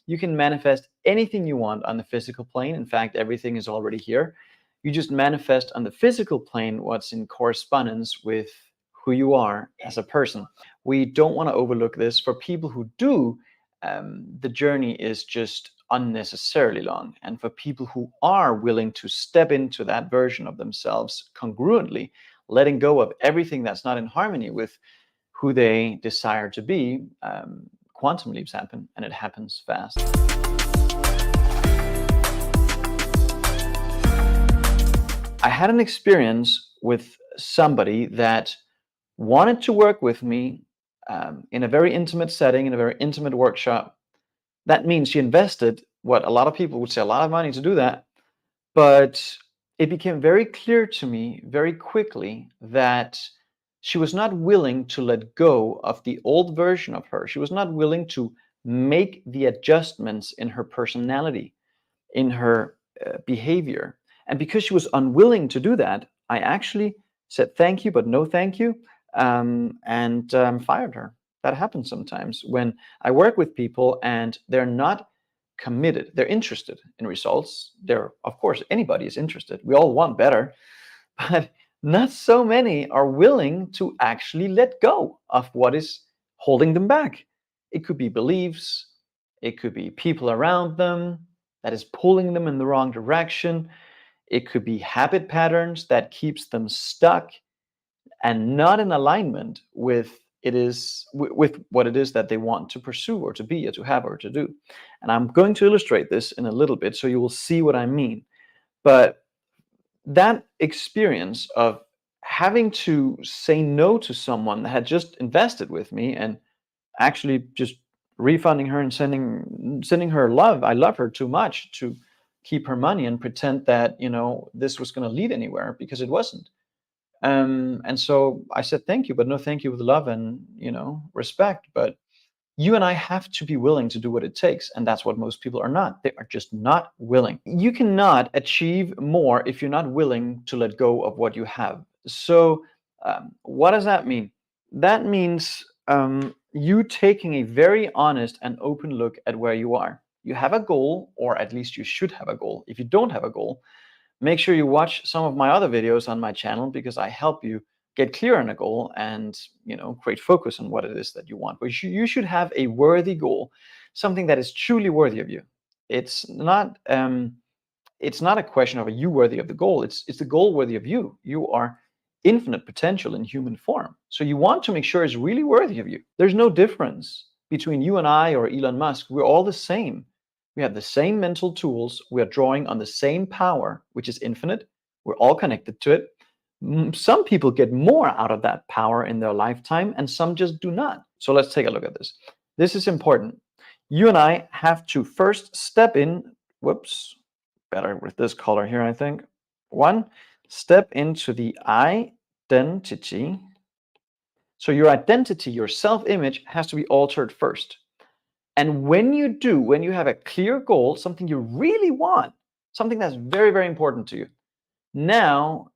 You can manifest anything you want on the physical plane. In fact, everything is already here. You just manifest on the physical plane what's in correspondence with who you are as a person. We don't want to overlook this. For people who do, the journey is just unnecessarily long. And for people who are willing to step into that version of themselves congruently, letting go of everything that's not in harmony with who they desire to be, quantum leaps happen, and it happens fast. I had an experience with somebody that wanted to work with me in a very intimate setting, in a very intimate workshop. That means she invested what a lot of people would say a lot of money to do that. But it became very clear to me very quickly that she was not willing to let go of the old version of her. She was not willing to make the adjustments in her personality, in her behavior. And because she was unwilling to do that, I actually said thank you, but no thank you, and fired her. That happens sometimes when I work with people and they're not committed. They're interested in results. Of course, anybody is interested. We all want better, but not so many are willing to actually let go of what is holding them back. It could be beliefs, it could be people around them that is pulling them in the wrong direction. It could be habit patterns that keeps them stuck and not in alignment with with what it is that they want to pursue or to be or to have or to do. And I'm going to illustrate this in a little bit so you will see what I mean. But that experience of having to say no to someone that had just invested with me and actually just refunding her and sending her love. I love her too much to keep her money and pretend that this was going to lead anywhere, because it wasn't. And so I said thank you, but no thank you, with love and respect. But you and I have to be willing to do what it takes, and that's what most people are not. They are just not willing. You cannot achieve more if you're not willing to let go of what you have. So what does that mean? That means you taking a very honest and open look at where you are. You have a goal, or at least you should have a goal. If you don't have a goal, make sure you watch some of my other videos on my channel, because I help you get clear on a goal and create focus on what it is that you want. But you should have a worthy goal, something that is truly worthy of you. It's not a question of, are you worthy of the goal? It's the goal worthy of you. You are infinite potential in human form. So you want to make sure it's really worthy of you. There's no difference between you and I or Elon Musk. We're all the same. We have the same mental tools. We are drawing on the same power, which is infinite. We're all connected to it. Some people get more out of that power in their lifetime, and some just do not. So let's take a look at this. This is important. You and I have to first step in. Whoops, better with this color here, I think. One, step into the identity. So your identity, your self-image, has to be altered first. And when you have a clear goal, something you really want, something that's very, very important to you, now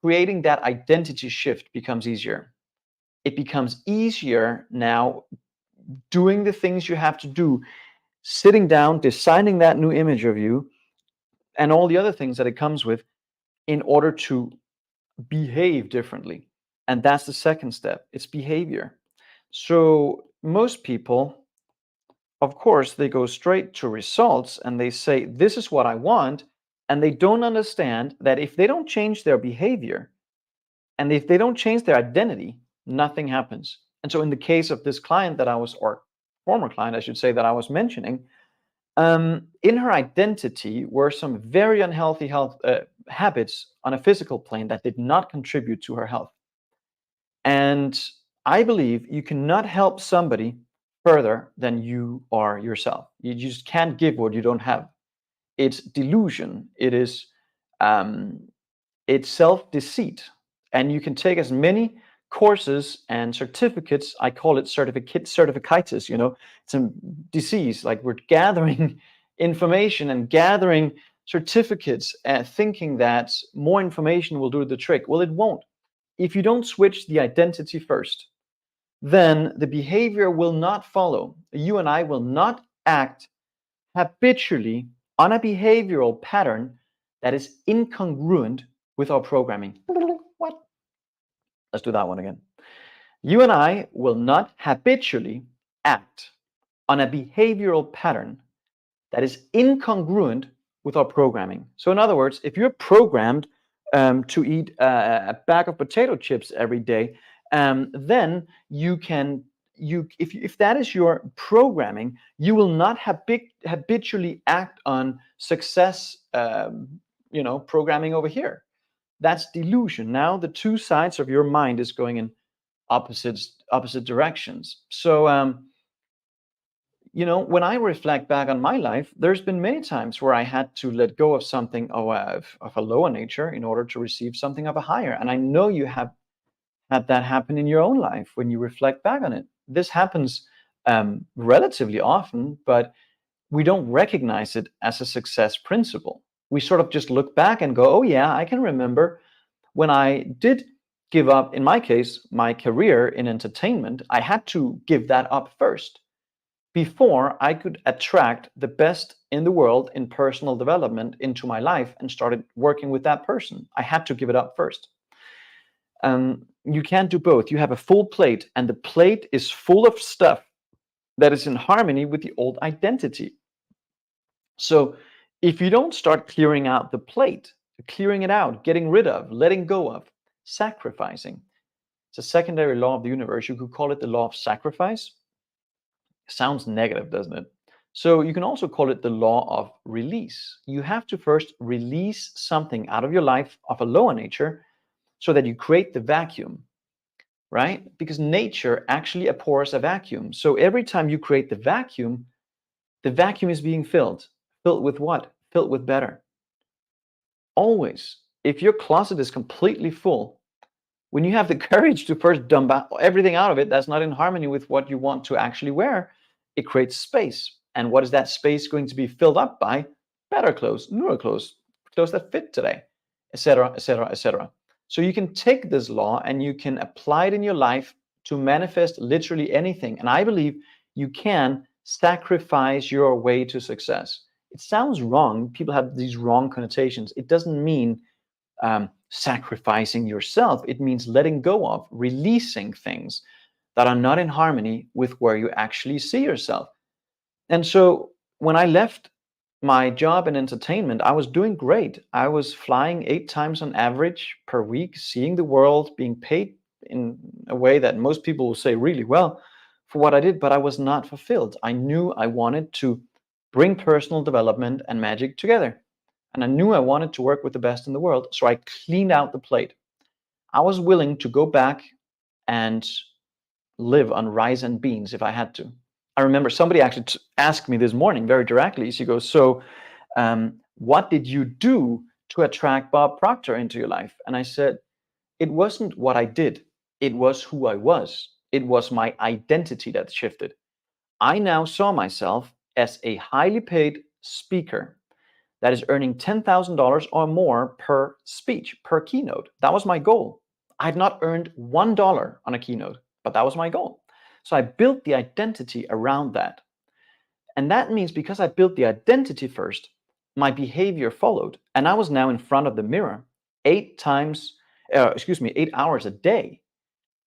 creating that identity shift becomes easier. It becomes easier now doing the things you have to do, sitting down, designing that new image of you, and all the other things that it comes with, in order to behave differently. And that's the second step. It's behavior. So most people, of course, they go straight to results and they say, this is what I want. And they don't understand that if they don't change their behavior and if they don't change their identity, nothing happens. And so in the case of this client or former client, I should say, that I was mentioning, in her identity were some very unhealthy habits on a physical plane that did not contribute to her health. And I believe you cannot help somebody further than you are yourself. You just can't give what you don't have. It's delusion. It's self-deceit. And you can take as many courses and certificates. I call it certificatus. It's a disease. Like, we're gathering information and gathering certificates and thinking that more information will do the trick. Well, it won't. If you don't switch the identity first, then the behavior will not follow. You and I will not act habitually on a behavioral pattern that is incongruent with our programming. What? Let's do that one again. You and I will not habitually act on a behavioral pattern that is incongruent with our programming. So, in other words, if you're programmed to eat a bag of potato chips every day, then you can if that is your programming, you will not habitually act on success. Programming over here. That's delusion. Now the two sides of your mind is going in opposite directions. So when I reflect back on my life, there's been many times where I had to let go of something of a lower nature in order to receive something of a higher. And I know you have had that happen in your own life when you reflect back on it. This happens relatively often, but we don't recognize it as a success principle. We sort of just look back and go, oh, yeah, I can remember when I did give up, in my case, my career in entertainment. I had to give that up first before I could attract the best in the world in personal development into my life and started working with that person. I had to give it up first. You can't do both. You have a full plate, and the plate is full of stuff that is in harmony with the old identity. So if you don't start clearing out the plate, clearing it out, getting rid of, letting go of, sacrificing, it's a secondary law of the universe. You could call it the law of sacrifice. Sounds negative, doesn't it? So you can also call it the law of release. You have to first release something out of your life of a lower nature so that you create the vacuum, right? Because nature actually abhors a vacuum. So every time you create the vacuum is being filled. Filled with what? Filled with better. Always. If your closet is completely full, when you have the courage to first dump out everything out of it that's not in harmony with what you want to actually wear, it creates space. And what is that space going to be filled up by? Better clothes, newer clothes, clothes that fit today, etc., etc., etc. So you can take this law and you can apply it in your life to manifest literally anything. And I believe you can sacrifice your way to success. It sounds wrong. People have these wrong connotations. It doesn't mean sacrificing yourself. It means letting go of, releasing things that are not in harmony with where you actually see yourself. And so when I left my job in entertainment, I was doing great. I was flying 8 times on average per week, seeing the world, being paid in a way that most people will say really well for what I did, but I was not fulfilled. I knew I wanted to bring personal development and magic together. And I knew I wanted to work with the best in the world. So I cleaned out the plate. I was willing to go back and live on rice and beans if I had to. I remember somebody actually asked me this morning very directly. She goes, so what did you do to attract Bob Proctor into your life? And I said, it wasn't what I did. It was who I was. It was my identity that shifted. I now saw myself as a highly paid speaker that is earning $10,000 or more per speech, per keynote. That was my goal. I had not earned $1 on a keynote, but that was my goal. So I built the identity around that. And that means because I built the identity first, my behavior followed. And I was now in front of the mirror 8 hours a day,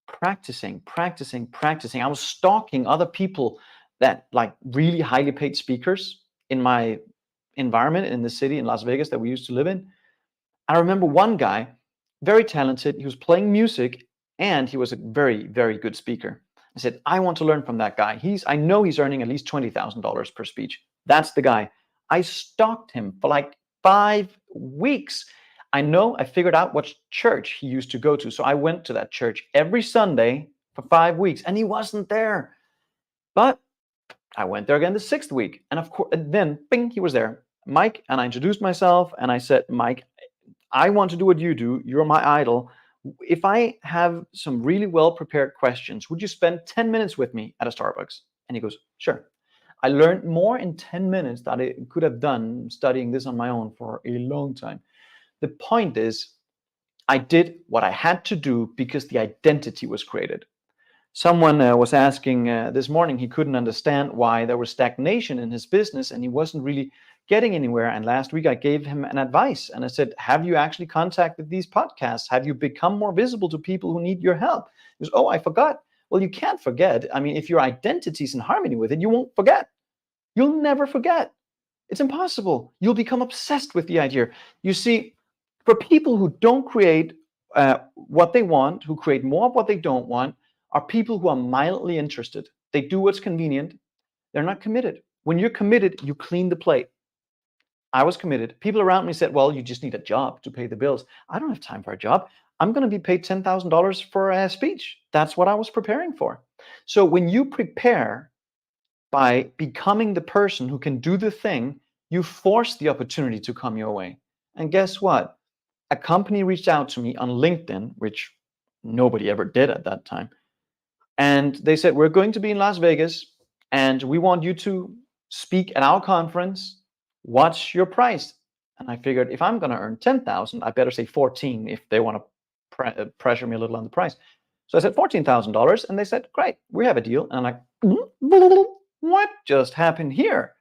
practicing. I was stalking other people that like really highly paid speakers in my environment in the city in Las Vegas that we used to live in. I remember one guy, very talented. He was playing music and he was a very, very good speaker. I said, I want to learn from that guy. I know he's earning at least $20,000 per speech. That's the guy. I stalked him for like 5 weeks. I figured out what church he used to go to. So I went to that church every Sunday for 5 weeks and he wasn't there. But I went there again the 6th week. And of course, then bing, he was there. Mike, and I introduced myself and I said, Mike, I want to do what you do. You're my idol. If I have some really well prepared questions, would you spend 10 minutes with me at a Starbucks? And he goes, sure. I learned more in 10 minutes than I could have done studying this on my own for a long time. The point is, I did what I had to do because the identity was created. Someone was asking this morning, he couldn't understand why there was stagnation in his business and he wasn't really getting anywhere. And last week I gave him an advice and I said, have you actually contacted these podcasts? Have you become more visible to people who need your help? He goes, oh, I forgot. Well, you can't forget. I mean, if your identity is in harmony with it, you won't forget. You'll never forget. It's impossible. You'll become obsessed with the idea. You see, for people who don't create what they want, who create more of what they don't want, are people who are mildly interested. They do what's convenient. They're not committed. When you're committed, you clean the plate. I was committed. People around me said, well, you just need a job to pay the bills. I don't have time for a job. I'm going to be paid $10,000 for a speech. That's what I was preparing for. So when you prepare by becoming the person who can do the thing, you force the opportunity to come your way. And guess what? A company reached out to me on LinkedIn, which nobody ever did at that time. And they said, we're going to be in Las Vegas and we want you to speak at our conference. What's your price? And I figured if I'm going to earn 10,000, I better say 14 if they want to pressure me a little on the price. So I said $14,000 and they said, great, we have a deal. And I'm like, what just happened here?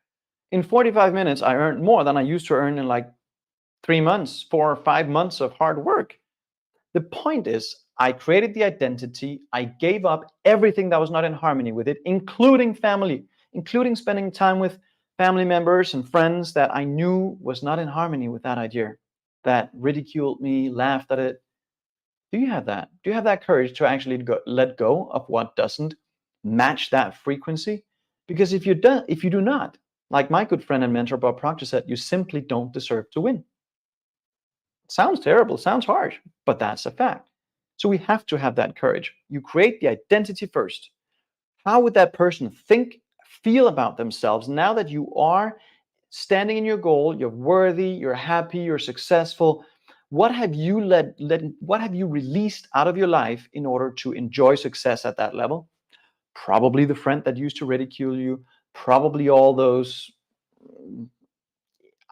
In 45 minutes, I earned more than I used to earn in like 3 months, 4 or 5 months of hard work. The point is, I created the identity. I gave up everything that was not in harmony with it, including family, including spending time with family members and friends that I knew was not in harmony with that idea, that ridiculed me, laughed at it. Do you have that? Do you have that courage to actually let go of what doesn't match that frequency? Because if you do not, like my good friend and mentor Bob Proctor said, you simply don't deserve to win. Sounds terrible, sounds harsh, but that's a fact. So we have to have that courage. You create the identity first. How would that person think, feel about themselves now that you are standing in your goal, you're worthy, you're happy, you're successful? What have you what have you released out of your life in order to enjoy success at that level? Probably the friend that used to ridicule you, probably all those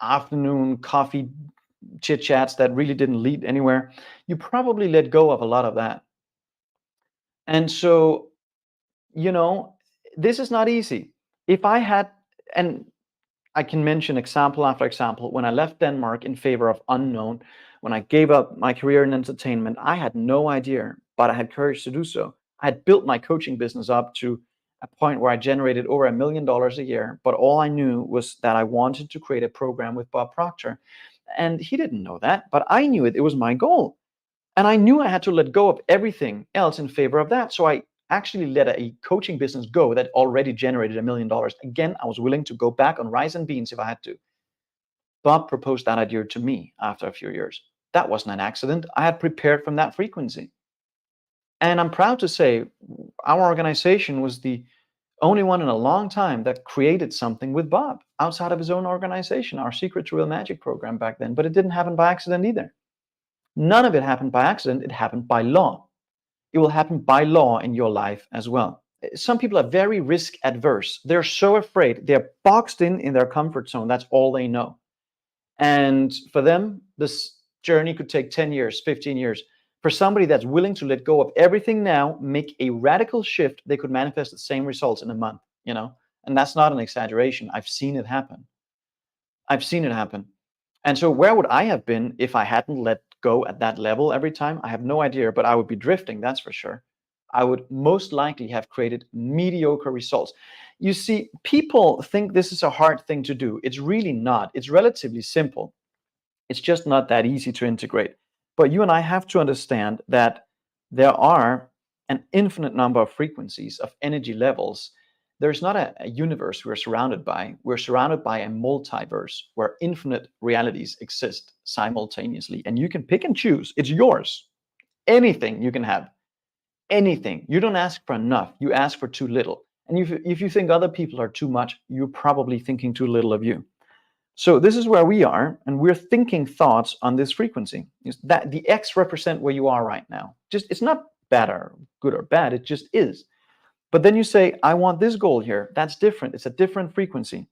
afternoon coffee chit chats that really didn't lead anywhere. You probably let go of a lot of that. And so, you know, this is not easy. If I had, and I can mention example after example, when I left Denmark in favor of unknown, when I gave up my career in entertainment, I had no idea, but I had courage to do so. I had built my coaching business up to a point where I generated over $1 million a year, but all I knew was that I wanted to create a program with Bob Proctor. And he didn't know that, but I knew it. It was my goal. And I knew I had to let go of everything else in favor of that. So I actually let a coaching business go that already generated $1 million. Again, I was willing to go back on rice and beans if I had to. Bob proposed that idea to me after a few years. That wasn't an accident. I had prepared from that frequency. And I'm proud to say our organization was the only one in a long time that created something with Bob outside of his own organization, our Secret to Real Magic program back then. But it didn't happen by accident either. None of it happened by accident. It happened by law. It will happen by law in your life as well. Some people are very risk adverse. They're so afraid. They're boxed in their comfort zone. That's all they know. And for them, this journey could take 10 years, 15 years. For somebody that's willing to let go of everything now, make a radical shift, they could manifest the same results in a month, you know? And that's not an exaggeration. I've seen it happen. I've seen it happen. And so where would I have been if I hadn't let go at that level every time? I have no idea, but I would be drifting, that's for sure. I would most likely have created mediocre results. You see, people think this is a hard thing to do. It's really not. It's relatively simple. It's just not that easy to integrate. But you and I have to understand that there are an infinite number of frequencies, of energy levels. There's not a universe we're surrounded by. We're surrounded by a multiverse where infinite realities exist simultaneously. And you can pick and choose. It's yours. Anything you can have. Anything. You don't ask for enough. You ask for too little. And if you think other people are too much, you're probably thinking too little of you. So this is where we are, and we're thinking thoughts on this frequency. That the X represent where you are right now. Just it's not bad or good or bad, it just is. But then you say, I want this goal here. That's different. It's a different frequency.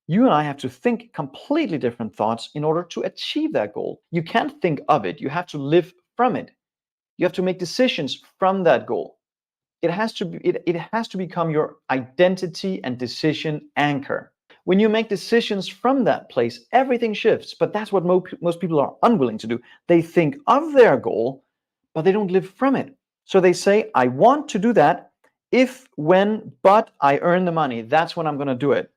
You and I have to think completely different thoughts in order to achieve that goal. You can't think of it. You have to live from it. You have to make decisions from that goal. it has to become your identity and decision anchor. When you make decisions from that place, everything shifts. But that's what most people are unwilling to do. They think of their goal, but they don't live from it. So they say, I want to do that if, when, but I earn the money. That's when I'm going to do it.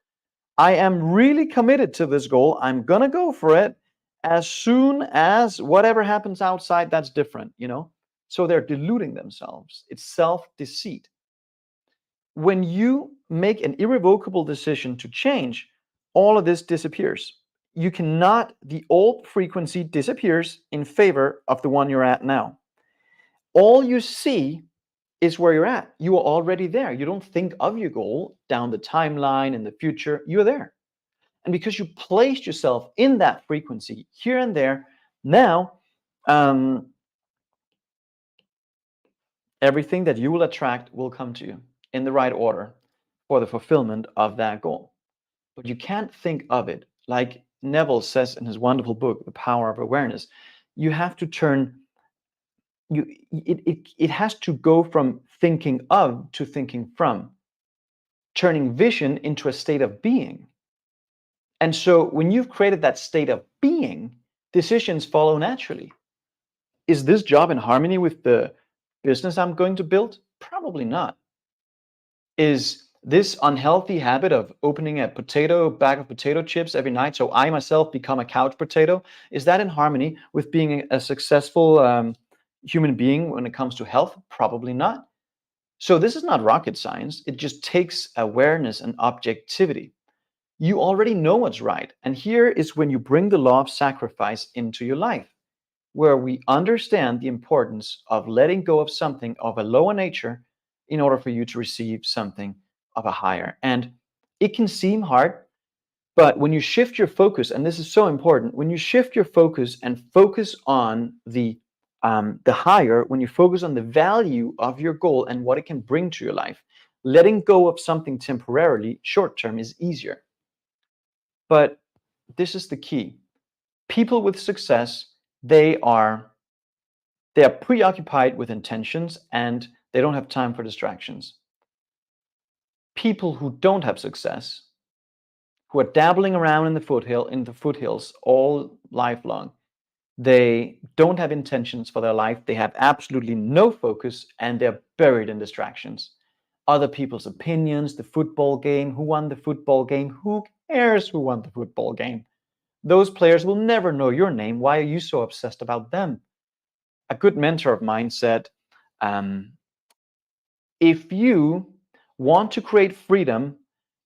I am really committed to this goal. I'm going to go for it as soon as whatever happens outside, that's different, you know? So they're deluding themselves. It's self deceit. When you make an irrevocable decision to change, all of this disappears. You cannot, the old frequency disappears in favor of the one you're at now. All you see is where you're at. You are already there. You don't think of your goal down the timeline in the future. You're there. And because you placed yourself in that frequency here and there, now um, everything that you will attract will come to you in the right order for the fulfillment of that goal. But you can't think of it. Like Neville says in his wonderful book, The Power of Awareness, you have to turn it has to go from thinking of to thinking from, turning vision into a state of being. And so when you've created that state of being, decisions follow naturally. Is this job in harmony with the business I'm going to build? Probably not. Is this unhealthy habit of opening a bag of potato chips every night so I myself become a couch potato, is that in harmony with being a successful human being when it comes to health? Probably not. So this is not rocket science. It just takes awareness and objectivity. You already know what's right. And here is when you bring the law of sacrifice into your life, where we understand the importance of letting go of something of a lower nature in order for you to receive something of a higher. And it can seem hard, but when you shift your focus, and this is so important, when you shift your focus and focus on the higher, when you focus on the value of your goal and what it can bring to your life, letting go of something temporarily, short term, is easier. But this is the key. People with success, they are preoccupied with intentions and they don't have time for distractions. People who don't have success, who are dabbling around in the foothills all life long, they don't have intentions for their life. They have absolutely no focus and they're buried in distractions. Other people's opinions, the football game, who won the football game, who cares who won the football game? Those players will never know your name. Why are you so obsessed about them? A good mentor of mine said, um, if you want to create freedom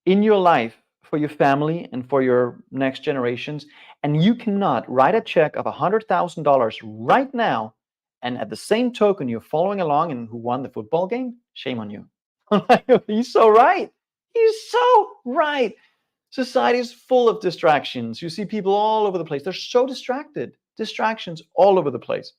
in your life for your family and for your next generations, and you cannot write a check of $100,000 right now, and at the same token you're following along and who won the football game, shame on you. He's so right. He's so right. Society is full of distractions. You see people all over the place. They're so distracted. Distractions all over the place.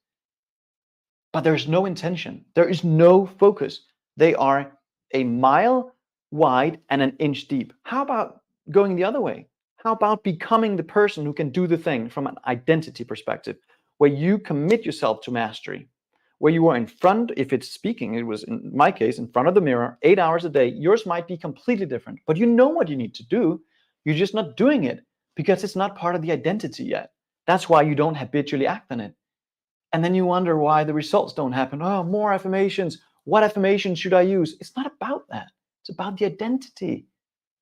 But there's no intention. There is no focus. They are a mile wide and an inch deep. How about going the other way? How about becoming the person who can do the thing from an identity perspective, where you commit yourself to mastery, where you are in front, if it's speaking, it was in my case, in front of the mirror, 8 hours a day. Yours might be completely different, but you know what you need to do. You're just not doing it because it's not part of the identity yet. That's why you don't habitually act on it. And then you wonder why the results don't happen. Oh, more affirmations. What affirmations should I use? It's not about that. It's about the identity.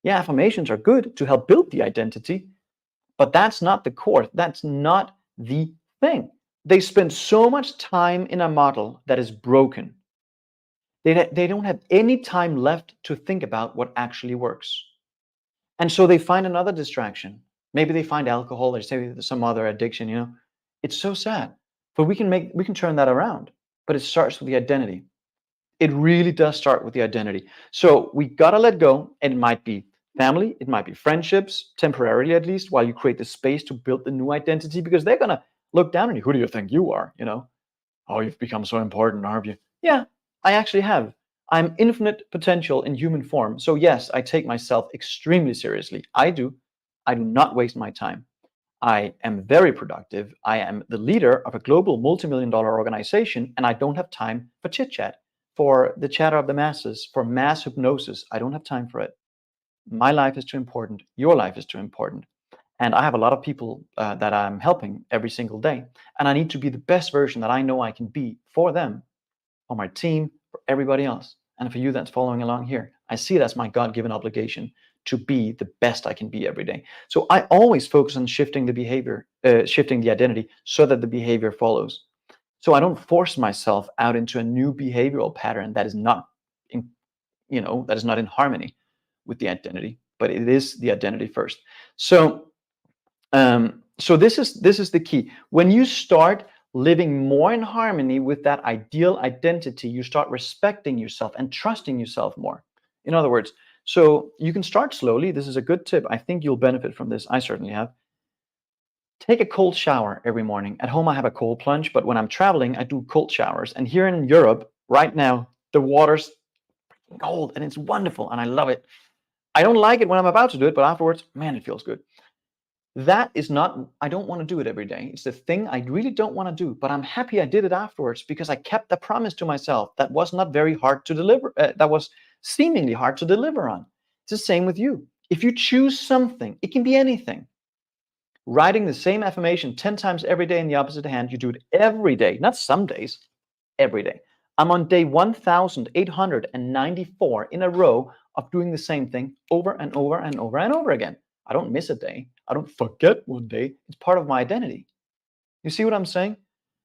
Yeah, affirmations are good to help build the identity, but that's not the core. That's not the thing. They spend so much time in a model that is broken. They don't have any time left to think about what actually works. And so they find another distraction. Maybe they find alcohol or say some other addiction, you know. It's so sad. But we can turn that around. But it starts with the identity. It really does start with the identity. So we gotta let go. And it might be family, it might be friendships, temporarily at least, while you create the space to build the new identity, because they're gonna look down on you. Who do you think you are? You know, oh, you've become so important, aren't you? Yeah, I actually have. I'm infinite potential in human form. So yes, I take myself extremely seriously. I do. I do not waste my time. I am very productive. I am the leader of a global multi-million-dollar organization, and I don't have time for chit chat. for the chatter of the masses, for mass hypnosis. I don't have time for it. My life is too important. Your life is too important. And I have a lot of people that I'm helping every single day. And I need to be the best version that I know I can be for them, for my team, for everybody else. And for you that's following along here, I see it as my God-given obligation to be the best I can be every day. So I always focus on shifting the behavior, shifting the identity so that the behavior follows. So I don't force myself out into a new behavioral pattern that is not in, that is not in harmony with the identity, but it is the identity first. So this is the key. When you start living more in harmony with that ideal identity, you start respecting yourself and trusting yourself more. In other words, so you can start slowly. This is a good tip. I think you'll benefit from this. I certainly have. Take a cold shower every morning. At home, I have a cold plunge, but when I'm traveling, I do cold showers. And here in Europe, right now, the water's cold and it's wonderful and I love it. I don't like it when I'm about to do it, but afterwards, man, it feels good. That is not, I don't want to do it every day. It's the thing I really don't want to do, but I'm happy I did it afterwards because I kept the promise to myself that was not very hard to deliver, that was seemingly hard to deliver on. It's the same with you. If you choose something, it can be anything. Writing the same affirmation 10 times every day in the opposite hand, you do it every day, not some days, every day. I'm on day 1,894 in a row of doing the same thing over and over and over and over again. I don't miss a day. I don't forget one day. It's part of my identity. You see what I'm saying?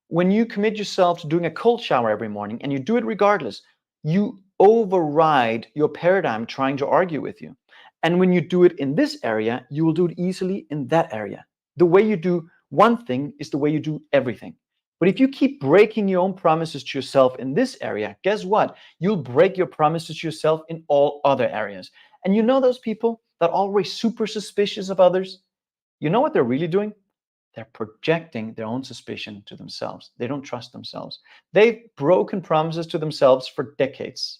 When you commit yourself to doing a cold shower every morning and you do it regardless, you override your paradigm trying to argue with you. And when you do it in this area, you will do it easily in that area. The way you do one thing is the way you do everything. But if you keep breaking your own promises to yourself in this area, guess what? You'll break your promises to yourself in all other areas. And you know those people that are always super suspicious of others? You know what they're really doing? They're projecting their own suspicion to themselves. They don't trust themselves. They've broken promises to themselves for decades.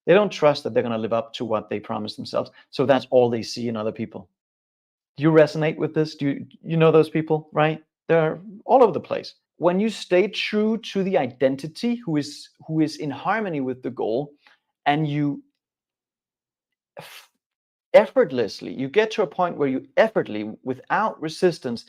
They don't trust that they're going to live up to what they promised themselves. So that's all they see in other people. Do you resonate with this? Do you know those people, right? They're all over the place. When you stay true to the identity who is in harmony with the goal, and you effortlessly, you get to a point where you effortlessly, without resistance,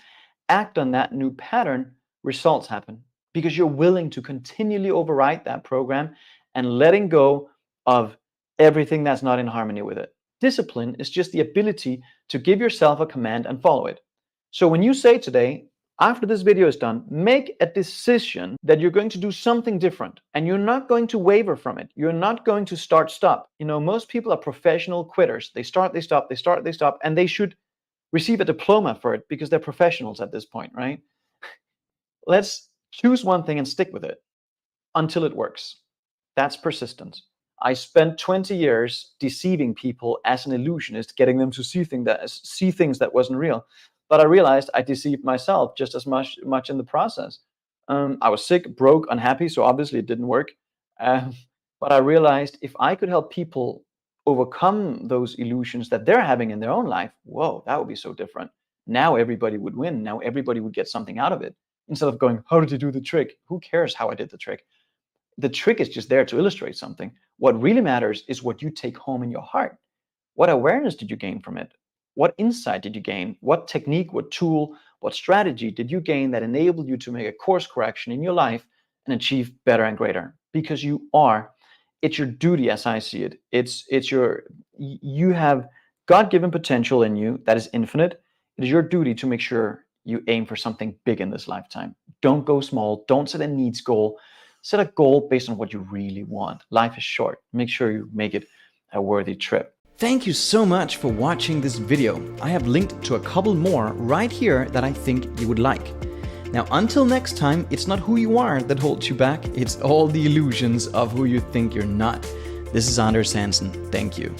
act on that new pattern, results happen because you're willing to continually override that program and letting go of everything that's not in harmony with it. Discipline is just the ability to give yourself a command and follow it. So when you say today, after this video is done, make a decision that you're going to do something different and you're not going to waver from it. You're not going to stop. Most people are professional quitters. They start, they stop, they start, they stop, and they should receive a diploma for it because they're professionals at this point, right? Let's choose one thing and stick with it until it works. That's persistence. I spent 20 years deceiving people as an illusionist, getting them to see things that wasn't real. But I realized I deceived myself just as much in the process. I was sick, broke, unhappy, so obviously it didn't work. But I realized if I could help people overcome those illusions that they're having in their own life, whoa, that would be so different. Now everybody would win. Now everybody would get something out of it. Instead of going, how did you do the trick? Who cares how I did the trick? The trick is just there to illustrate something. What really matters is what you take home in your heart. What awareness did you gain from it? What insight did you gain? What technique, what tool, what strategy did you gain that enabled you to make a course correction in your life and achieve better and greater? Because it's your duty as I see it. You have God-given potential in you that is infinite. It is your duty to make sure you aim for something big in this lifetime. Don't go small. Don't set a needs goal. Set a goal based on what you really want. Life is short. Make sure you make it a worthy trip. Thank you so much for watching this video. I have linked to a couple more right here that I think you would like. Now, until next time, it's not who you are that holds you back. It's all the illusions of who you think you're not. This is Hansen. Thank you.